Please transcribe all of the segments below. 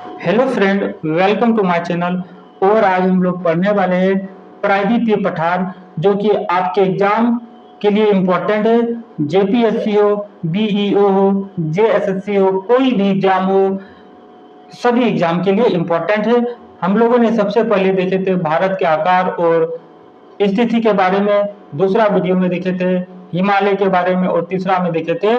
Hello friend, welcome to my channel. और आज हम लोग पढ़ने वाले हैं प्रायद्वीपीय पठार, जो कि आपके एग्जाम के लिए इम्पोर्टेंट है। जेपीएससी हो, बीईओ हो, जेएसएससी हो, कोई भी एग्जाम हो, सभी एग्जाम के लिए इम्पोर्टेंट है। हम लोगों ने सबसे पहले देखे थे भारत के आकार और स्थिति के बारे में, दूसरा वीडियो में देखे थे हिमालय के बारे में, और तीसरा में देखे थे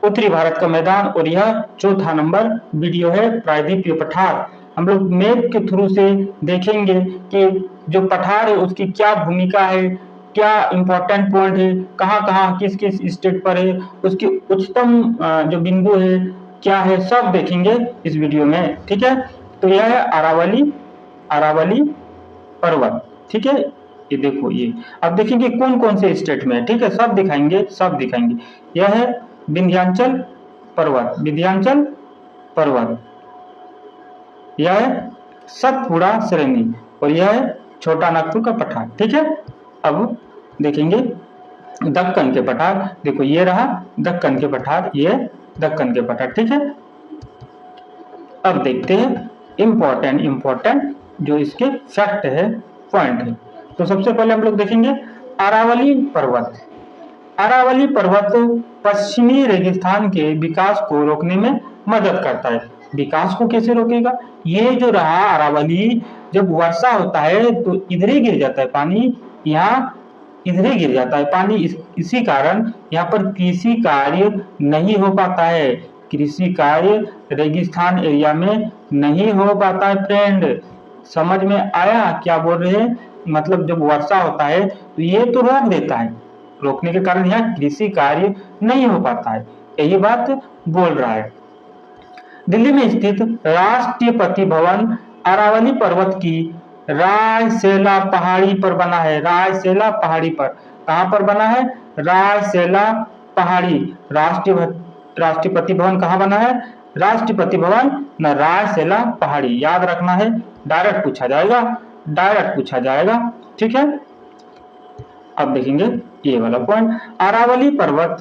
उत्तरी भारत का मैदान। और यह चौथा नंबर वीडियो है प्रायद्वीपीय पठार। हम लोग मैप के थ्रू से देखेंगे कि जो पठार है उसकी क्या भूमिका है, क्या इंपॉर्टेंट पॉइंट है, कहाँ कहाँ किस किस स्टेट पर है, उसकी उच्चतम जो बिंदु है क्या है, सब देखेंगे इस वीडियो में। ठीक है, तो यह है अरावली अरावली पर्वत। ठीक है, ये देखो, ये अब देखेंगे कौन कौन से स्टेट में है। ठीक है, सब दिखाएंगे, सब दिखाएंगे। यह है विंध्याचल पर्वत, विंध्याचल पर्वत। यह है सतपुड़ा श्रेणी, और यह है छोटा नागपुर का पठार। ठीक है, अब देखेंगे दक्कन के पठार। देखो, ये रहा दक्कन के पठार, ये दक्कन के पठार। ठीक है, अब देखते हैं इंपॉर्टेंट जो इसके फैक्ट है, पॉइंट है। तो सबसे पहले हम लोग देखेंगे अरावली पर्वत। अरावली पर्वत पश्चिमी रेगिस्तान के विकास को रोकने में मदद करता है। विकास को कैसे रोकेगा? ये जो रहा अरावली, जब वर्षा होता है तो इधर ही गिर जाता है पानी, यहाँ इधर ही गिर जाता है पानी। इसी कारण यहाँ पर कृषि कार्य नहीं हो पाता है। कृषि कार्य रेगिस्तान एरिया में नहीं हो पाता है। फ्रेंड, समझ में आया क्या बोल रहे हैं? मतलब जब वर्षा होता है तो ये तो रोक देता है, रोकने के कारण यहाँ कृषि कार्य नहीं हो पाता है, यही बात बोल रहा है। दिल्ली में स्थित राष्ट्रपति भवन अरावली पर्वत की रायसेला पहाड़ी पर बना है। रायसेला पहाड़ी पर, कहाँ पर बना है? रायसेला पहाड़ी। राष्ट्रपति भवन कहाँ बना है? राष्ट्रपति भवन न रायसेला पहाड़ी। याद रखना है, डायरेक्ट पूछा जाएगा, डायरेक्ट पूछा जाएगा। ठीक है, अब देखेंगे ये वाला पॉइंट। अरावली पर्वत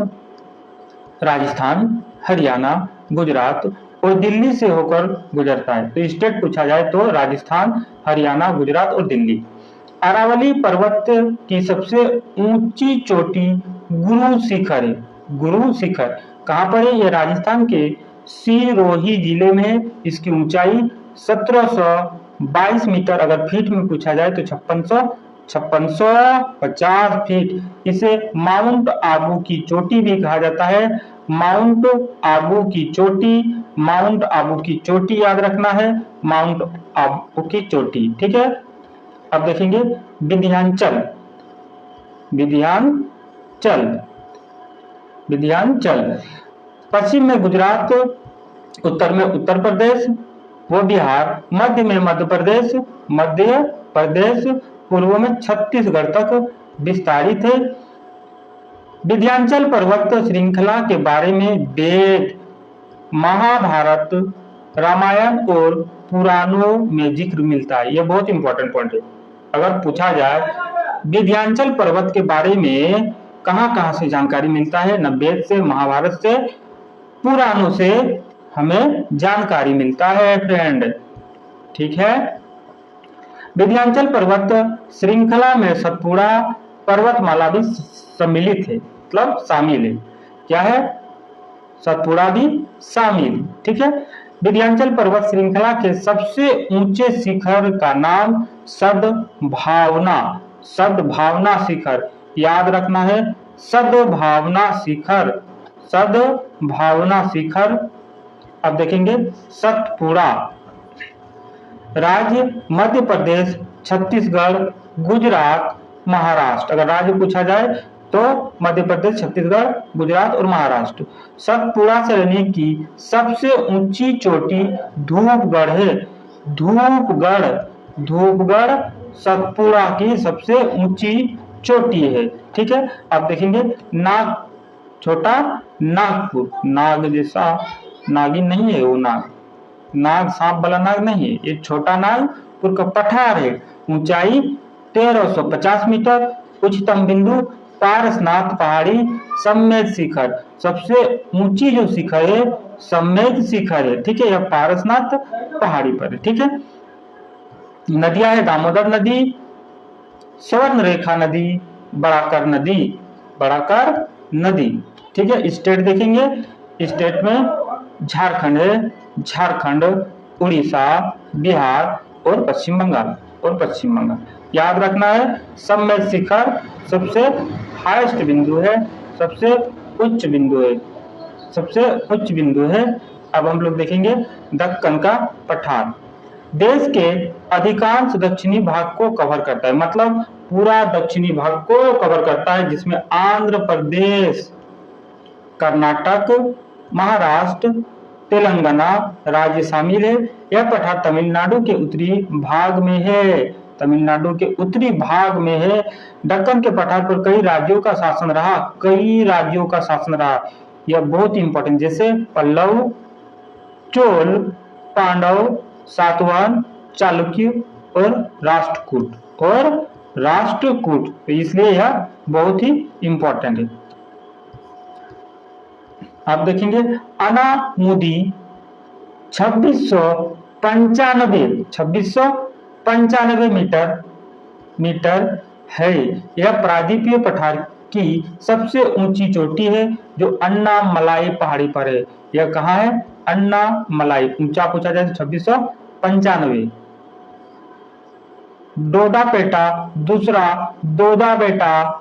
राजस्थान, हरियाणा, गुजरात और दिल्ली से होकर गुजरता है। तो स्टेट पूछा जाए तो राजस्थान, हरियाणा, गुजरात और दिल्ली। अरावली पर्वत की सबसे ऊंची चोटी गुरु शिखर है। गुरु शिखर कहाँ पर है? ये राजस्थान के सिरोही जिले में है। इसकी ऊंचाई 1722 मीटर, अगर फीट में पूछा जाए तो 5650 फीट। इसे माउंट आबू की चोटी भी कहा जाता है। माउंट आबू की चोटी, माउंट आबू की चोटी याद रखना है, माउंट आबू की चोटी। ठीक है, अब देखेंगे विंध्याचल। विंध्याचल, विंध्याचल पश्चिम में गुजरात, उत्तर में उत्तर प्रदेश व बिहार, मध्य में मध्य प्रदेश, पूर्व में छत्तीसगढ़ तक विस्तारित है। विंध्याचल पर्वत श्रृंखला के बारे में वेद, महाभारत, रामायण और पुराणों में जिक्र मिलता है। यह बहुत इंपॉर्टेंट पॉइंट है। अगर पूछा जाए विंध्याचल पर्वत के बारे में कहाँ कहाँ से जानकारी मिलता है? न वेद से, महाभारत से, पुराणों से हमें जानकारी मिलता है फ्रेंड। ठीक है, विंध्याचल पर्वत श्रृंखला में सतपुड़ा पर्वतमाला भी सम्मिलित है, मतलब शामिल है। क्या है? सतपुड़ा भी शामिल। ठीक है, विंध्याचल पर्वत श्रृंखला के सबसे ऊंचे शिखर का नाम सद्भावना, सद्भावना शिखर याद रखना है। सद्भावना शिखर, सद्भावना शिखर। अब देखेंगे सतपुड़ा। राज्य मध्य प्रदेश, छत्तीसगढ़, गुजरात, महाराष्ट्र। अगर राज्य पूछा जाए तो मध्य प्रदेश, छत्तीसगढ़, गुजरात और महाराष्ट्र। सतपुड़ा श्रेणी की सबसे ऊंची चोटी धूपगढ़ है। धूपगढ़, धूपगढ़ सतपुड़ा की सबसे ऊंची चोटी है। ठीक है, अब देखेंगे नाग, छोटा नागपुर। नाग जैसा नागिन नहीं है वो, नाग सांप वाला नाग नहीं है, ये छोटा नागपुर का पठार है। ऊंचाई 1350 मीटर, उच्चतम बिंदु पारसनाथ पहाड़ी, सम्मेद शिखर। सबसे ऊंची जो शिखर है सम्मेद शिखर है, ठीक है, यह पारसनाथ पहाड़ी पर है, ठीक है। नदियां है दामोदर नदी, स्वर्ण रेखा नदी, बड़ाकर नदी, बड़ाकर नदी, ठीक है। स्टेट देखेंगे, स्टेट में झारखंड है, झारखंड, उड़ीसा, बिहार और पश्चिम बंगाल, और पश्चिम बंगाल। याद रखना है सम्मेद शिखर सबसे हाईएस्ट बिंदु है, सबसे उच्च बिंदु है, सबसे उच्च बिंदु है। अब हम लोग देखेंगे दक्कन का पठार, देश के अधिकांश दक्षिणी भाग को कवर करता है, मतलब पूरा दक्षिणी भाग को कवर करता है, जिसमें आंध्र प्रदेश, कर्नाटक, महाराष्ट्र, तेलंगाना राज्य शामिल है। यह पठार तमिलनाडु के उत्तरी भाग में है, तमिलनाडु के उत्तरी भाग में है। दक्कन के पठार पर कई राज्यों का शासन रहा, कई राज्यों का शासन रहा, यह बहुत इंपॉर्टेंट, जैसे पल्लव, चोल, पांडव, सातवाहन, चालुक्य और राष्ट्रकूट, तो इसलिए यह बहुत ही इंपॉर्टेंट है। आप देखेंगे अनामुदी 2695 मीटर है। यह प्रायद्वीपीय पठार की सबसे ऊंची चोटी है, जो अन्नामलाई पहाड़ी पर है। यह कहाँ है? अन्नामलाई। ऊंचा पूछा जाए तो 2695। डोडापेटा दूसरा, डोडा बेटा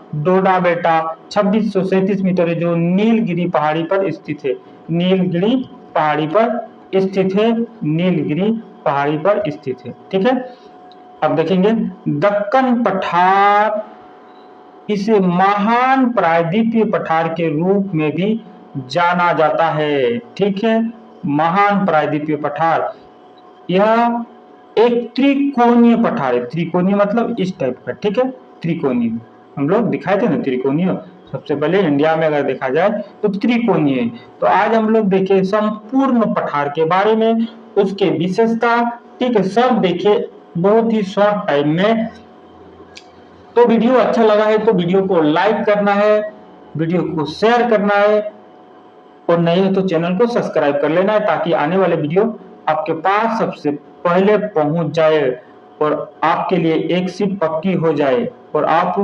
2637 मीटर है, जो नीलगिरी पहाड़ी पर स्थित है, नीलगिरी पहाड़ी पर स्थित है, नीलगिरी पहाड़ी पर स्थित है, ठीक है। अब देखेंगे दक्कन पठार, इसे महान प्रायद्वीपीय पठार के रूप में भी जाना जाता है, ठीक है, महान प्रायद्वीपीय पठार। यह एक त्रिकोणीय पठार है, त्रिकोणीय मतलब इस टाइप का, ठीक है, त्रिकोणीय हम लोग दिखाए थे ना, त्रिकोणीय सबसे पहले इंडिया में अगर देखा जाए तो त्रिकोणीय। तो आज हम लोग देखे संपूर्ण पठार के बारे में, उसके विशेषता, ठीक है, सब देखे बहुत ही शॉर्ट टाइम में। तो वीडियो अच्छा लगा है तो वीडियो को लाइक करना है, वीडियो को शेयर करना है, और नहीं है तो चैनल को सब्सक्राइब कर लेना है, ताकि आने वाले वीडियो आपके पास सबसे पहले पहुंच जाए और आपके लिए एक सीट पक्की हो जाए और आप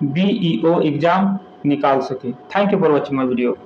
BEO एग्जाम निकाल सके। Thank you for watching my video.